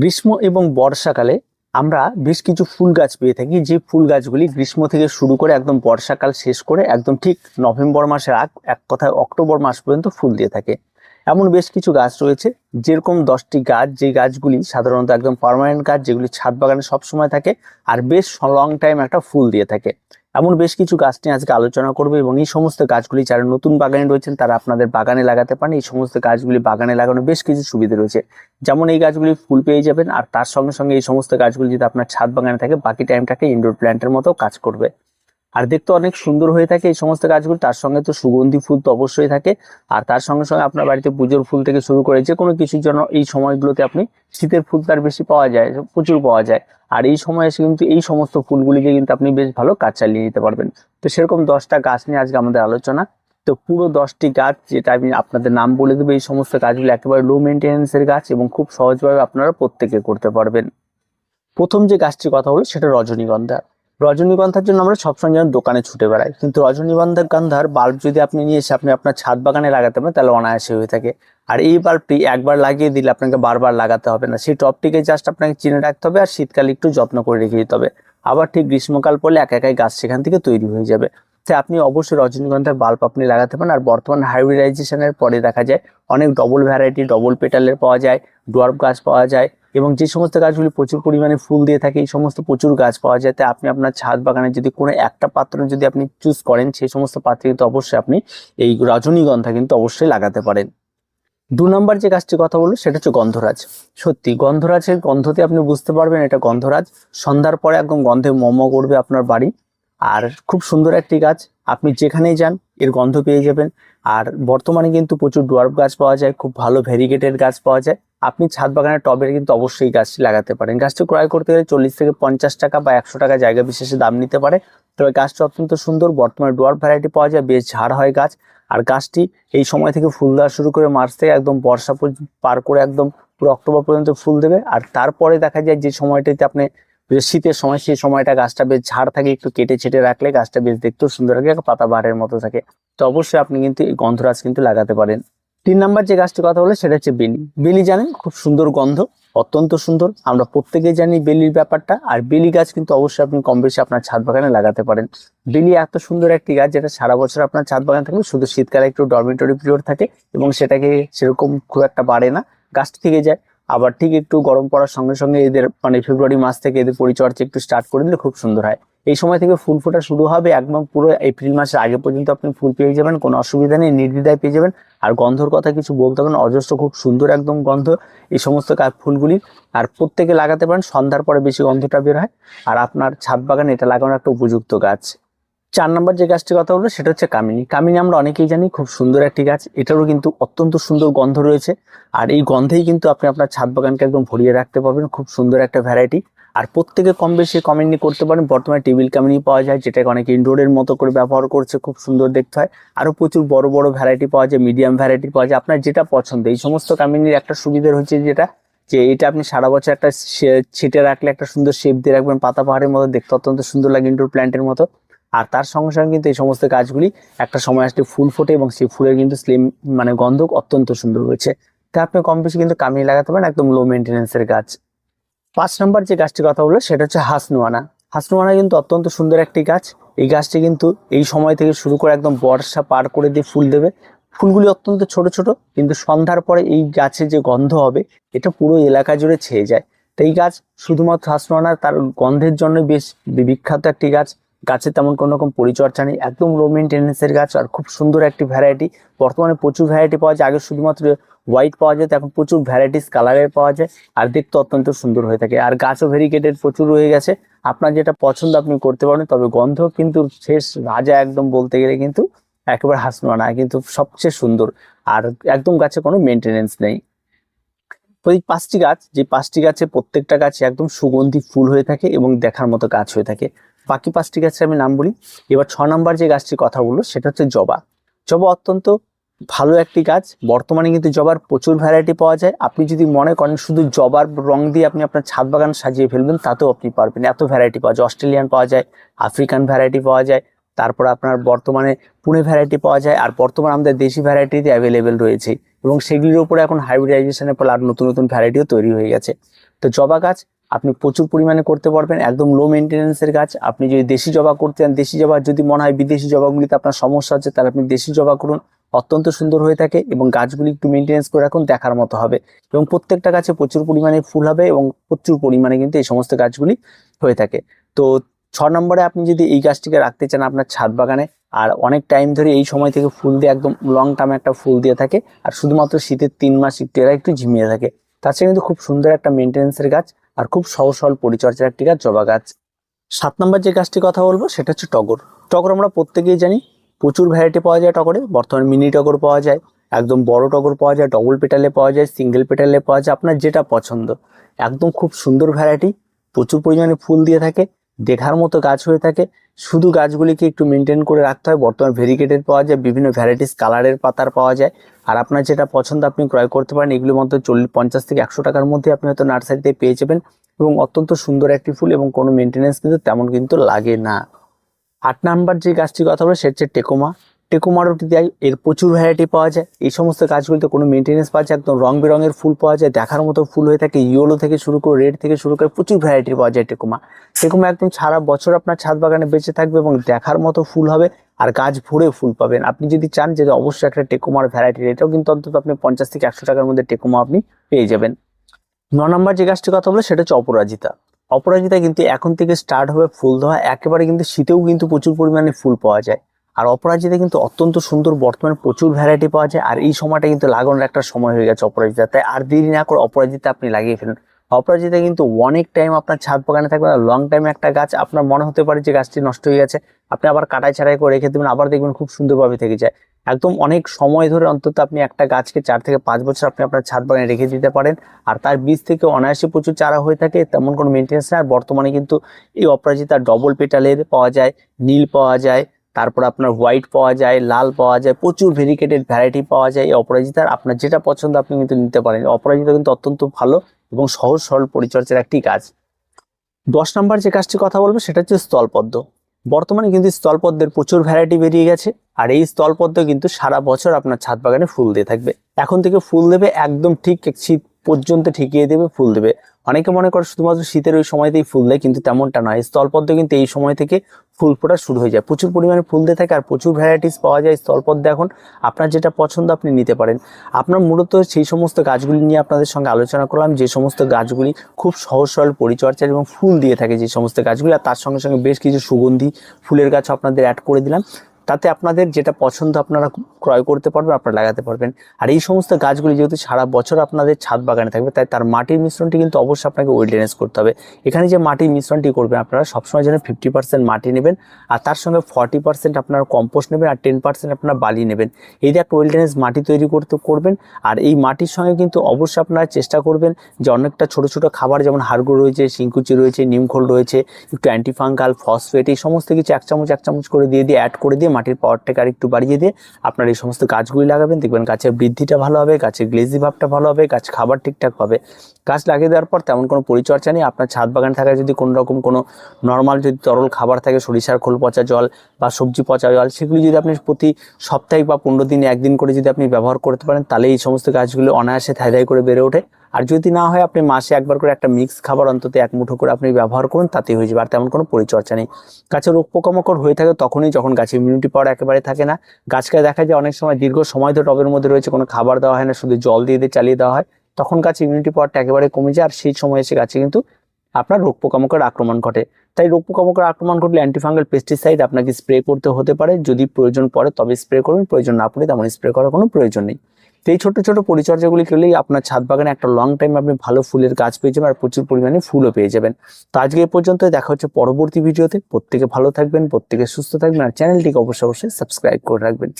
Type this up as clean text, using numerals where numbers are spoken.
গ্রীষ্ম এবং বর্ষাকালে আমরা বেশ কিছু ফুল গাছ পেয়ে থাকি, যে ফুল গাছগুলি গ্রীষ্ম থেকে শুরু করে একদম বর্ষাকাল শেষ করে একদম ঠিক নভেম্বর মাসের এক কথায় অক্টোবর মাস পর্যন্ত ফুল দিয়ে থাকে। এমন বেশ কিছু গাছ রয়েছে, যেরকম 10টি গাছ, যে গাছগুলি সাধারণত একদম পার্মানেন্ট গাছ, যেগুলি ছাদ বাগানে সবসময় থাকে আর বেশ লং টাইম একটা ফুল দিয়ে থাকে। এমন বেশ কিছু গাছ নিয়ে আজকে আলোচনা করবো, এবং এই সমস্ত গাছগুলি যারা নতুন বাগানে রয়েছেন তারা আপনাদের বাগানে লাগাতে পারেন। এই সমস্ত গাছগুলি বাগানে লাগানো বেশ কিছু সুবিধা রয়েছে, যেমন এই গাছগুলি ফুল পেয়ে যাবেন, আর তার সঙ্গে সঙ্গে এই সমস্ত গাছগুলি যদি আপনার ছাদ বাগানে থাকে বাকি টাইমটাকে ইনডোর প্ল্যান্টের মতো কাজ করবে, আর দেখতে অনেক সুন্দর হয়ে থাকে এই সমস্ত গাছগুলি। তার সঙ্গে তো সুগন্ধি ফুল তো অবশ্যই থাকে, আর তার সঙ্গে সঙ্গে আপনার বাড়িতে পুজোর ফুল থেকে শুরু করে যে কোনো কিছুর জন্য এই সময়গুলোতে আপনি শীতের ফুল তার বেশি পাওয়া যায়, প্রচুর পাওয়া যায়। আর এই সময় এসে কিন্তু এই সমস্ত ফুলগুলিকে কিন্তু আপনি বেশ ভালো কাজ চালিয়ে নিতে পারবেন। তো সেরকম 10টা গাছ নিয়ে আজকে আমাদের আলোচনা। তো পুরো 10টি গাছ, যেটা আমি আপনাদের নাম বলে দেবো, এই সমস্ত গাছগুলো একেবারে লো মেনটেন্যান্সের গাছ এবং খুব সহজভাবে আপনারা প্রত্যেকে করতে পারবেন। প্রথম যে গাছটির কথা হলো সেটা রজনীগন্ধা। রজনীগন্ধার জন্য আমরা সবসময় যেন দোকানে ছুটে বেড়াই, কিন্তু রজনীগন্ধার বাল্ব যদি আপনি নিয়ে এসে আপনি আপনার ছাদ বাগানে লাগাতে পারেন তাহলে অনায়াসে হয়ে থাকে। আর এই বাল্বটি একবার লাগিয়ে দিলে আপনাকে বারবার লাগাতে হবে না, সেই টবটিকে জাস্ট আপনাকে চিনে রাখতে হবে আর শীতকালে একটু যত্ন করে রেখে দিতে হবে। আবার ঠিক গ্রীষ্মকাল পড়লে একাই গাছ সেখান থেকে তৈরি হয়ে যাবে। তাই আপনি অবশ্যই রজনীগন্ধার বাল্ব আপনি লাগাতে পারেন। আর বর্তমান হাইব্রিডাইজেশনের পরে দেখা যায় অনেক ডবল ভ্যারাইটি, ডবল পেটালের পাওয়া যায়, ডোয়ার্ফ গাছ পাওয়া যায়, এবং যে সমস্ত গাছগুলি প্রচুর পরিমাণে ফুল দিয়ে থাকে এই সমস্ত প্রচুর গাছ পাওয়া যায়। তাই আপনি আপনার ছাদ বাগানে যদি কোনো একটা পাত্র যদি আপনি চুজ করেন, সেই সমস্ত পাত্রে কিন্তু অবশ্যই আপনি এই রজনীগন্ধা কিন্তু অবশ্যই লাগাতে পারেন। 2 নম্বর যে গাছটির কথা বলবো সেটা হচ্ছে গন্ধরাজ। সত্যি গন্ধরাজের গন্ধতে আপনি বুঝতে পারবেন এটা গন্ধরাজ। সন্ধ্যার পরে একদম গন্ধে মম করবে আপনার বাড়ি, আর খুব সুন্দর একটি গাছ, আপনি যেখানেই যান এর গন্ধ পেয়ে যাবেন। আর বর্তমানে কিন্তু প্রচুর ডোয়ার্ফ গাছ পাওয়া যায়, খুব ভালো ভ্যারিগেটেড গাছ পাওয়া যায়। আপনি ছাদ বাগানের টবে কিন্তু অবশ্যই গাছটি লাগাতে পারেন। গাছটি ক্রয় করতে গেলে 40 থেকে 50 টাকা বা 100 টাকা জায়গা বিশেষে দাম নিতে পারে, তবে গাছটি অত্যন্ত সুন্দর। বর্তমানে ডোয়ার্ফ ভ্যারাইটি পাওয়া যায়, বেশ ঝাড় হয় গাছ। আর গাছটি এই সময় থেকে ফুল দেওয়া শুরু করে মার্চ থেকে একদম বর্ষা পার করে একদম পুরো অক্টোবর পর্যন্ত ফুল দেবে। আর তারপরে দেখা যায় যে সময়টাতে আপনি শীতের সময়, সেই সময়টা গাছটা বেশ ঝাড় থাকে, একটু কেটে ছেটে রাখলে গাছটা বেশ দেখতেও সুন্দর লাগে, পাতা বাহারের মতো থাকে। তো অবশ্যই আপনি কিন্তু এই গন্ধরাজ কিন্তু লাগাতে পারেন। 3 নম্বর যে গাছটির কথা বলে সেটা হচ্ছে বেলি। বেলি জানেন, খুব সুন্দর গন্ধ, অত্যন্ত সুন্দর, আমরা প্রত্যেকেই জানি বেলির ব্যাপারটা। আর বেলি গাছ কিন্তু অবশ্যই আপনি কম বেশি আপনার ছাদ বাগানে লাগাতে পারেন। বেলি এত সুন্দর একটি গাছ যেটা সারা বছর আপনার ছাদ বাগানে থাকবে, শুধু শীতকালে একটু ডরমিটরি পিরিয়ড থাকে এবং সেটাকে সেরকম খুব একটা বাড়ে না, গাছটি থেকে যায়। আবার ঠিক একটু গরম পড়ার সঙ্গে সঙ্গে এদের মানে ফেব্রুয়ারি মাস থেকে এদের পরিচর্যা একটু স্টার্ট করে দিলে খুব সুন্দর হয়। এই সময় থেকে ফুল ফোটা শুরু হবে, একদম পুরো এপ্রিল মাসের আগে পর্যন্ত আপনি ফুল পেয়ে যাবেন, কোনো অসুবিধা নেই, নির্দ্বিধায় পেয়ে যাবেন। আর গন্ধর কথা কিছু বলতে হবে না, অজস্র খুব সুন্দর একদম গন্ধ এই সমস্ত ফুলগুলি। আর প্রত্যেকে লাগাতে পারেন, সন্ধ্যার পরে বেশি গন্ধটা বের হয়। আর আপনার ছাদ বাগানে এটা লাগানোর একটা উপযুক্ত গাছ। 4 নম্বর যে গাছটির কথা বলবো সেটা হচ্ছে কামিনী। কামিনী আমরা অনেকেই জানি, খুব সুন্দর একটি গাছ, এটারও কিন্তু অত্যন্ত সুন্দর গন্ধ রয়েছে। আর এই গন্ধেই কিন্তু আপনি আপনার ছাদ বাগানকে একদম ভরিয়ে রাখতে পারবেন, খুব সুন্দর একটা ভ্যারাইটি। আর প্রত্যেকে কম বেশি কামিনী করতে পারেন। বর্তমানে টেবিল কামিনী পাওয়া যায়, যেটাকে অনেকে ইনডোরের মতো করে ব্যবহার করছে, খুব সুন্দর দেখতে হয়। আরো প্রচুর বড় বড় ভ্যারাইটি পাওয়া যায়, মিডিয়াম ভ্যারাইটি পাওয়া যায়, আপনার যেটা পছন্দ। এই সমস্ত কামিনীর একটা সুবিধা হচ্ছে যেটা, যে এটা আপনি সারা বছর একটা ছিটে রাখলে একটা সুন্দর শেপ দিয়ে রাখবেন, পাতা পাহাড়ের মতো দেখতে অত্যন্ত সুন্দর লাগে, ইনডোর প্ল্যান্টের মতো। আর তার সঙ্গে সঙ্গে কিন্তু এই সমস্ত গাছগুলি একটা সময় আসলে ফুল ফোটে এবং সেই ফুলের কিন্তু স্লিম মানে গন্ধ অত্যন্ত সুন্দর রয়েছে। তা আপনি কম বেশি কিন্তু কামিয়ে লাগাতে পারেন, একদম লো মেনটেন্যান্সের গাছ। 5 নম্বর যে গাছটির কথা বললো সেটা হচ্ছে হাসনুয়ানা। হাসনুয়ানা কিন্তু অত্যন্ত সুন্দর একটি গাছ। এই গাছটি কিন্তু এই সময় থেকে শুরু করে একদম বর্ষা পার করে দিয়ে ফুল দেবে। ফুলগুলি অত্যন্ত ছোট ছোট, কিন্তু সন্ধ্যার পরে এই গাছের যে গন্ধ হবে এটা পুরো এলাকা জুড়ে ছেয়ে যায়। তো এই গাছ শুধুমাত্র হাসনুয়ানা তার গন্ধের জন্য বেশ বিখ্যাত একটি গাছ। গাছের তেমন কোনো রকম পরিচর্যা নেই, একদম লো মেনটেন্যান্সের গাছ, আর খুব সুন্দর একটি ভ্যারাইটি। বর্তমানে প্রচুর ভ্যারাইটি পাওয়া যায়, আগে শুধুমাত্র হোয়াইট পাওয়া যেত, এখন প্রচুর ভ্যারাইটিস কালারের পাওয়া যায়, আর দেখতে অত্যন্ত সুন্দর হয়ে থাকে। আর গাছও ভেরিগেটেড প্রচুর রয়ে গেছে, আপনার যেটা পছন্দ আপনি করতে পারেন। তবে গন্ধ কিন্তু শেষ রাজা একদম বলতে গেলে কিন্তু একেবারে হাসনুয়ানা কিন্তু সবচেয়ে সুন্দর, আর একদম গাছে কোনো মেনটেনেন্স নেই। তো এই 5টি গাছ, যে 5টি গাছে প্রত্যেকটা গাছে একদম সুগন্ধি ফুল হয়ে থাকে এবং দেখার মতো গাছ হয়ে থাকে। বাকি 5টি গাছের আমি নাম বলি। এবার 6 নম্বর যে গাছটির কথা বললো সেটা হচ্ছে জবা। জবা অত্যন্ত ভালো একটি গাছ। বর্তমানে কিন্তু জবার প্রচুর ভ্যারাইটি পাওয়া যায়। আপনি যদি মনে করেন শুধু জবার রং দিয়ে আপনি আপনার ছাদ বাগান সাজিয়ে ফেলবেন, তাতেও আপনি পারবেন, এত ভ্যারাইটি পাওয়া যায়। অস্ট্রেলিয়ান পাওয়া যায়, আফ্রিকান ভ্যারাইটি পাওয়া যায়, তারপর আপনার বর্তমানে পুনে ভ্যারাইটি পাওয়া যায়, আর বর্তমানে আমাদের দেশি ভ্যারাইটিতে অ্যাভেলেবেল রয়েছে এবং সেগুলির উপরে এখন হাইব্রিডাইজেশনের ফলে আর নতুন নতুন ভ্যারাইটিও তৈরি হয়ে গেছে। তো জবা গাছ আপনি প্রচুর পরিমাণে করতে পারবেন, একদম লো মেনটেন্যান্সের গাছ। আপনি যদি দেশি জবা করতে চান, দেশি জবা যদি মনে হয় বিদেশি জবাগুলিতে আপনার সমস্যা হচ্ছে, তাহলে আপনি দেশি জবা করুন, অত্যন্ত সুন্দর হয়ে থাকে এবং গাছগুলি একটু মেনটেন্যান্স করে রাখুন, দেখার মতো হবে এবং প্রত্যেকটা গাছে প্রচুর পরিমাণে ফুল হবে এবং প্রচুর পরিমাণে কিন্তু এই সমস্ত গাছগুলি হয়ে থাকে। তো 6 নম্বরে আপনি যদি এই গাছটিকে রাখতে চান আপনার ছাদ বাগানে, আর অনেক টাইম ধরে এই সময় থেকে ফুল দিয়ে একদম লং টার্মে একটা ফুল দিয়ে থাকে, আর শুধুমাত্র শীতের 3 মাস একটু এরা একটু ঝিমিয়ে থাকে, তাছাড়া কিন্তু খুব সুন্দর একটা মেনটেন্যান্সের গাছ আর খুব সহজ সরল পরিচর্যার একটি গাছ জবা গাছ। 7 নম্বর যে গাছটির কথা বলবো সেটা হচ্ছে টগর। টগর আমরা প্রত্যেকেই জানি প্রচুর ভ্যারাইটি পাওয়া যায় টগরে। বর্তমানে মিনি টগর পাওয়া যায়, একদম বড় টগর পাওয়া যায়, ডবল পেটালে পাওয়া যায়, সিঙ্গেল পেটালে পাওয়া যায়, আপনার যেটা পছন্দ। একদম খুব সুন্দর ভ্যারাইটি, প্রচুর পরিমাণে ফুল দিয়ে থাকে, দেখার মতো গাছ হয়ে থাকে। শুধু গাছগুলিকে একটু মেনটেন করে রাখতে হয়। বর্তমানে ভেরিগেটেড পাওয়া যায়, বিভিন্ন ভ্যারাইটিস কালারের পাতার পাওয়া যায়, আর আপনার যেটা পছন্দ আপনি ক্রয় করতে পারেন। এগুলোর মধ্যে 50 থেকে 100 টাকার মধ্যে আপনি হয়তো নার্সারিতে পেয়ে যাবেন এবং অত্যন্ত সুন্দর একটি ফুল এবং কোনো মেনটেন্যান্স কিন্তু তেমন কিন্তু লাগে না। 8 নাম্বার যে গাছটির কথা বলে সেটা হচ্ছে টেকোমা। টেকোমারও এর প্রচুর ভ্যারাইটি পাওয়া যায়। এই সমস্ত গাছগুলিতে কোনো মেনটেন্যান্স পাওয়া যায়, একদম রং বেরঙের ফুল পাওয়া যায়, দেখার মতো ফুল হয়ে থাকে, ইয়েলো থেকে শুরু করে রেড থেকে শুরু করে প্রচুর ভ্যারাইটি পাওয়া যায় টেকোমা। টেকোমা একদম সারা বছর আপনার ছাদ বাগানে বেঁচে থাকবে এবং দেখার মতো ফুল হবে আর গাছ ভরে ফুল পাবেন। আপনি যদি চান যে অবশ্যই একটা টেকোমার ভ্যারাইটি, এটাও কিন্তু অন্তত আপনি 50 থেকে 100 টাকার মধ্যে টেকোমা আপনি পেয়ে যাবেন। 9 নম্বর যে গাছটির কথা বলে সেটা হচ্ছে অপরাজিতা। অপরাজিতা কিন্তু এখন থেকে স্টার্ট হবে ফুল দেওয়া, একেবারে কিন্তু শীতেও কিন্তু প্রচুর পরিমাণে ফুল পাওয়া যায়। আর অপরাজিতা কিন্তু অত্যন্ত সুন্দর, বর্তমানে প্রচুর ভ্যারাইটি পাওয়া যায়, আর এই সময়টা কিন্তু লাগানোর একটা সময় হয়ে গেছে অপরাজিতা। তাই আর দেরি না করে অপরাজিতা আপনি লাগিয়ে ফেলুন। অপরাজিতা কিন্তু অনেক টাইম আপনার ছাদ বাগানে থাকবে, লং টাইম একটা গাছ। আপনার মনে হতে পারে যে গাছটি নষ্ট হয়ে গেছে, আপনি আবার কাটাই ছাড়াই করে রেখে দেবেন, আবার দেখবেন খুব সুন্দরভাবে থেকে যায়। একদম অনেক সময় ধরে অন্তত আপনি একটা গাছকে 4 থেকে 5 বছর আপনি আপনার ছাদ বাগানে রেখে দিতে পারেন, আর তার বীজ থেকে অনায়াসে প্রচুর চারা হয়ে থাকে, তেমন কোনো মেনটেন্স নেই। আর বর্তমানে কিন্তু এই অপরাজিতা ডবল পেটালের পাওয়া যায়, নীল পাওয়া যায়, তারপর আপনার হোয়াইট পাওয়া যায়, লাল পাওয়া যায়, প্রচুর ভেরিকেটেড ভ্যারাইটি পাওয়া যায় এই অপরাজিতার। আপনার যেটা পছন্দ আপনি কিন্তু নিতে পারেন। অপরাজিতা কিন্তু অত্যন্ত ভালো এবং সহজ সরল পরিচর্যার একটি গাছ। 10 নম্বর যে গাছটির কথা বলবো সেটা হচ্ছে স্থলপদ্ম। বর্তমানে কিন্তু স্থলপদ্মের প্রচুর ভ্যারাইটি বেরিয়ে গেছে, আর এই স্থলপদ্ম কিন্তু সারা বছর আপনার ছাদ বাগানে ফুল দিয়ে থাকবে। এখন থেকে ফুল দেবে একদম ঠিক শীত পর্যন্ত ঠিকিয়ে দেবে, ফুল দেবে। অনেকে মনে করে শুধুমাত্র শীতের ওই সময়তেই ফুল দেয়, কিন্তু তেমনটা নয়। স্থলপদ্ম কিন্তু এই সময় থেকে ফুল ফোটা শুরু হয়ে যায়, প্রচুর পরিমাণে ফুল দিয়ে থাকে আর প্রচুর ভ্যারাইটিস পাওয়া যায় স্থলপদ্ম। এখন আপনার যেটা পছন্দ আপনি নিতে পারেন। আপনার মূলত সেই সমস্ত গাছগুলি নিয়ে আপনাদের সঙ্গে আলোচনা করলাম, যে সমস্ত গাছগুলি খুব সহজ সরল পরিচর্যা এবং ফুল দিয়ে থাকে যে সমস্ত গাছগুলি, আর তার সঙ্গে সঙ্গে বেশ কিছু সুগন্ধি ফুলের গাছ আপনাদের অ্যাড করে দিলাম। তাতে আপনাদের যেটা পছন্দ আপনারা ক্রয় করতে পারবেন, আপনারা লাগাতে পারবেন। আর এই সমস্ত গাছগুলি যেহেতু সারা বছর আপনাদের ছাদ বাগানে থাকবে, তাই তার মাটির মিশ্রণটি কিন্তু অবশ্যই আপনাকে ওয়েলডেনেস করতে হবে। এখানে যে মাটির মিশ্রণটি করবেন আপনারা সবসময় যেন 50% মাটি নেবেন, আর তার সঙ্গে 40% আপনারা কম্পোস্ট নেবেন, আর 10% আপনারা বালি নেবেন। এই যে একটা ওয়েলডেনেস মাটি তৈরি করবেন। আর এই মাটির সঙ্গে কিন্তু অবশ্যই আপনারা চেষ্টা করবেন যে অনেকটা ছোট ছোট খাবার, যেমন হাড়গুঁড়ো রয়েছে, শিংকুচি রয়েছে, নিমখোল রয়েছে, একটু অ্যান্টিফাঙ্গাল, ফসফেট, এই সমস্ত কিছু 1 চামচ করে দিয়ে অ্যাড করে দিয়ে মাটির পাওয়ারটাকে আর একটু বাড়িয়ে দিয়ে আপনার এই সমস্ত গাছগুলি লাগাবেন। দেখবেন গাছের বৃদ্ধিটা ভালো হবে, গাছের গ্লেজি ভাবটা ভালো হবে, গাছ খাবার ঠিকঠাক হবে। গাছ লাগিয়ে দেওয়ার পর তেমন কোনো পরিচর্যা নেই। আপনার ছাদ বাগান থাকায় যদি কোনো রকম কোনো নর্মাল যদি তরল খাবার থাকে, সরিষার খোল পচা জল বা সবজি পচা জল, সেগুলি যদি আপনি প্রতি সপ্তাহে বা 15 দিনে একদিন করে যদি আপনি ব্যবহার করতে পারেন, তাহলে এই সমস্ত গাছগুলো অনায়াসে ধাই করে বেড়ে ওঠে। আর যদি না হয় আপনি মাসে একবার করে একটা মিক্স খাবার অন্তত 1 মুঠো করে আপনি ব্যবহার করুন, তাতেই হয়ে যাবে। আর তেমন কোনো পরিচর্যা নেই। গাছের রোগ পোকামাকড় হয়ে থাকে তখনই যখন গাছের ইমিউনিটি পাওয়ার একেবারে থাকে না। গাছকে দেখা যায় অনেক সময় দীর্ঘ সময় ধরে টবের মধ্যে রয়েছে, কোনো খাবার দেওয়া হয় না, শুধু জল দিয়ে চালিয়ে দেওয়া হয়, তখন গাছের ইমিউনিটি পাওয়ারটা একেবারে কমে যায়, আর সেই সময় এসে গাছে কিন্তু আপনার রোগ পোকামাকড় আক্রমণ ঘটে। তাই রোগ পোকামাকড় আক্রমণ ঘটলে অ্যান্টিফাঙ্গাল পেস্টিসাইড আপনাকে স্প্রে করতে হতে পারে। যদি প্রয়োজন পড়ে তবে স্প্রে করুন, প্রয়োজন না পড়ে তেমন স্প্রে করার কোনো প্রয়োজন নেই। তো এই ছোট ছোট পরিচর্যাগুলি করলেই আপনার ছাদ বাগানে একটা লং টাইম আপনি ভালো ফুলের গাছ পেয়ে যাবেন, আর প্রচুর পরিমাণে ফুলও পেয়ে যাবেন। তো আজকে এই পর্যন্ত, দেখা হচ্ছে পরবর্তী ভিডিওতে। প্রত্যেকে ভালো থাকবেন, প্রত্যেকে সুস্থ থাকবেন, আর চ্যানেলটিকে অবশ্যই সাবস্ক্রাইব করে রাখবেন।